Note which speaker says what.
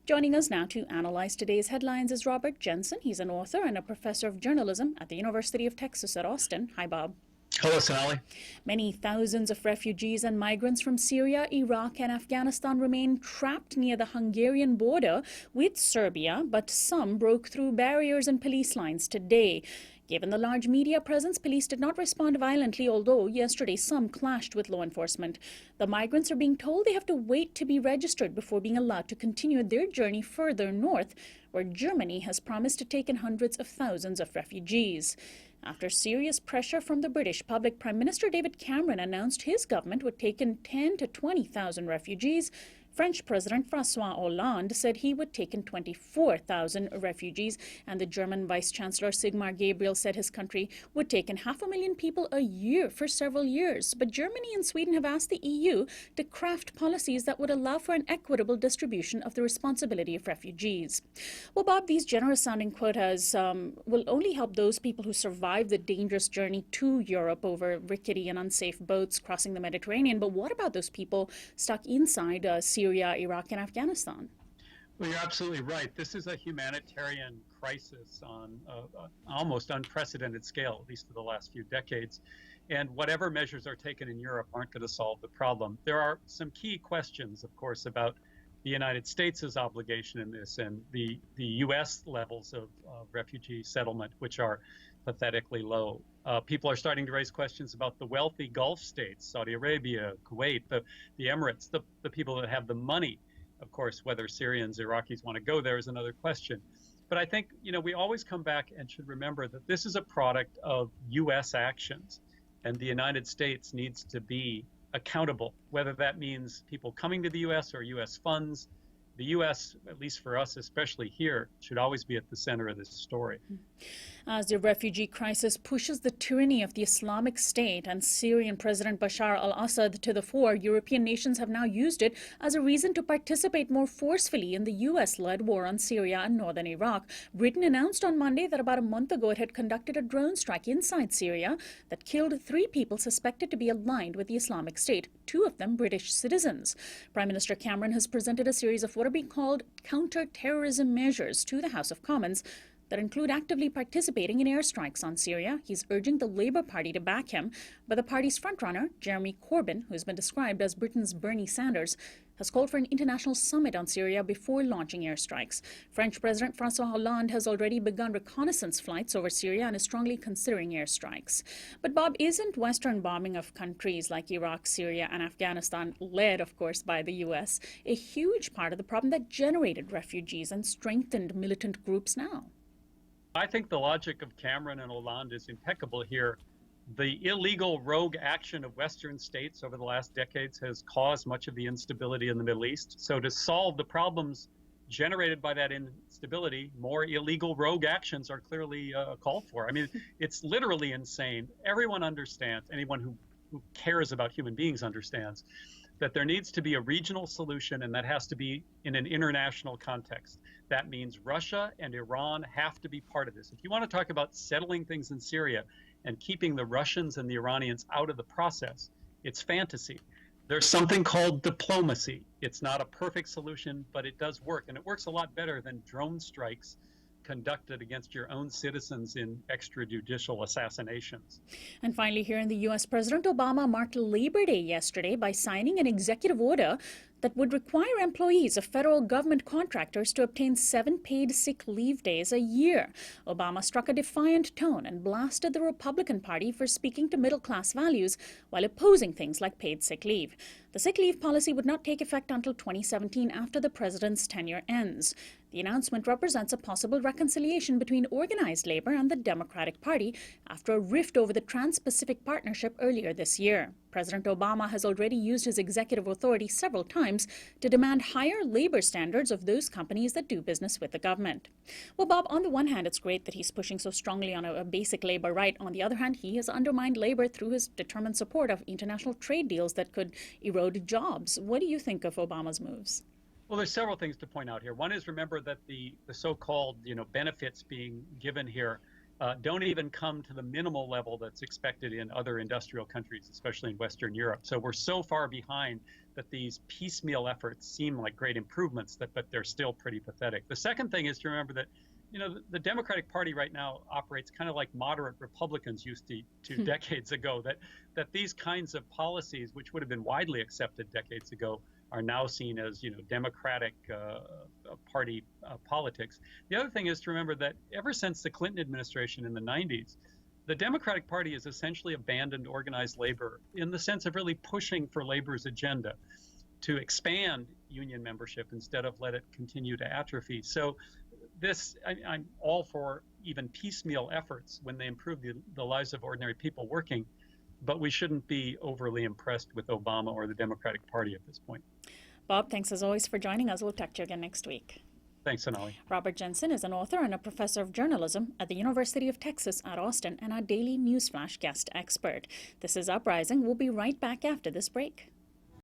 Speaker 1: Joining us now to analyze today's headlines is Robert Jensen. He's an author and a professor of journalism at the University of Texas at Austin. Hi, Bob.
Speaker 2: Hello, Sally.
Speaker 1: Many thousands of refugees and migrants from Syria, Iraq, and Afghanistan remain trapped near the Hungarian border with Serbia, but some broke through barriers and police lines today. Given the large media presence, police did not respond violently, although yesterday some clashed with law enforcement. The migrants are being told they have to wait to be registered before being allowed to continue their journey further north, where Germany has promised to take in hundreds of thousands of refugees. After serious pressure from the British public, Prime Minister David Cameron announced his government would take in 10 to 20,000 refugees. French President François Hollande said he would take in 24,000 refugees, and the German Vice-Chancellor Sigmar Gabriel said his country would take in 500,000 people a year for several years. But Germany and Sweden have asked the EU to craft policies that would allow for an equitable distribution of the responsibility of refugees. Well, Bob, these generous-sounding quotas will only help those people who survive the dangerous journey to Europe over rickety and unsafe boats crossing the Mediterranean. But what about those people stuck inside Syria, Iraq, and Afghanistan?
Speaker 2: Well, you're absolutely right. This is a humanitarian crisis on an almost unprecedented scale, at least for the last few decades. And whatever measures are taken in Europe aren't going to solve the problem. There are some key questions, of course, about the United States' obligation in this and the U.S. levels of refugee settlement, which are pathetically low. People are starting to raise questions about the wealthy Gulf states, Saudi Arabia, Kuwait, the Emirates, the people that have the money. Of course, whether Syrians, Iraqis want to go there is another question. But I think, we always come back and should remember that this is a product of U.S. actions, and the United States needs to be accountable, whether that means people coming to the U.S. or U.S. funds. The U.S., at least for us, especially here, should always be at the center of this story.
Speaker 1: As the refugee crisis pushes the tyranny of the Islamic State and Syrian President Bashar al-Assad to the fore, European nations have now used it as a reason to participate more forcefully in the U.S.-led war on Syria and northern Iraq. Britain announced on Monday that about a month ago it had conducted a drone strike inside Syria that killed 3 people suspected to be aligned with the Islamic State, 2 of them British citizens. Prime Minister Cameron has presented a series of what are being called counter-terrorism measures to the House of Commons that include actively participating in airstrikes on Syria. He's urging the Labour Party to back him, but the party's frontrunner, Jeremy Corbyn, who's been described as Britain's Bernie Sanders, has called for an international summit on Syria before launching airstrikes. French President François Hollande has already begun reconnaissance flights over Syria and is strongly considering airstrikes. But Bob, isn't Western bombing of countries like Iraq, Syria, and Afghanistan, led, of course, by the U.S., a huge part of the problem that generated refugees and strengthened militant groups now?
Speaker 2: I think the logic of Cameron and Hollande is impeccable here. The illegal rogue action of Western states over the last decades has caused much of the instability in the Middle East. So to solve the problems generated by that instability, more illegal rogue actions are clearly called for. I mean, it's literally insane. Everyone understands, anyone who cares about human beings understands, that there needs to be a regional solution, and that has to be in an international context. That means Russia and Iran have to be part of this. If you want to talk about settling things in Syria and keeping the Russians and the Iranians out of the process, it's fantasy. There's something called diplomacy. It's not a perfect solution, but it does work, and it works a lot better than drone strikes conducted against your own citizens in extrajudicial assassinations.
Speaker 1: And finally, here in the U.S., President Obama marked Labor Day yesterday by signing an executive order that would require employees of federal government contractors to obtain 7 paid sick leave days a year. Obama struck a defiant tone and blasted the Republican Party for speaking to middle-class values while opposing things like paid sick leave. The sick leave policy would not take effect until 2017, after the president's tenure ends. The announcement represents a possible reconciliation between organized labor and the Democratic Party after a rift over the Trans-Pacific Partnership earlier this year. President Obama has already used his executive authority several times to demand higher labor standards of those companies that do business with the government. Well, Bob, on the one hand, it's great that he's pushing so strongly on a basic labor right. On the other hand, he has undermined labor through his determined support of international trade deals that could erode jobs. What do you think of Obama's moves?
Speaker 2: Well, there's several things to point out here. One is, remember that the so-called benefits being given here don't even come to the minimal level that's expected in other industrial countries, especially in Western Europe. So we're so far behind that these piecemeal efforts seem like great improvements, but they're still pretty pathetic. The second thing is to remember that the Democratic Party right now operates kind of like moderate Republicans used to decades ago, that these kinds of policies, which would have been widely accepted decades ago, are now seen as Democratic Party politics. The other thing is to remember that ever since the Clinton administration in the 90s, the Democratic Party has essentially abandoned organized labor in the sense of really pushing for labor's agenda to expand union membership instead of let it continue to atrophy. So I'm all for even piecemeal efforts when they improve the lives of ordinary people working, but we shouldn't be overly impressed with Obama or the Democratic Party at this point.
Speaker 1: Bob, thanks as always for joining us. We'll talk to you again next week.
Speaker 2: Thanks, Sonali.
Speaker 1: Robert Jensen is an author and a professor of journalism at the University of Texas at Austin and our daily Newsflash guest expert. This is Uprising. We'll be right back after this break.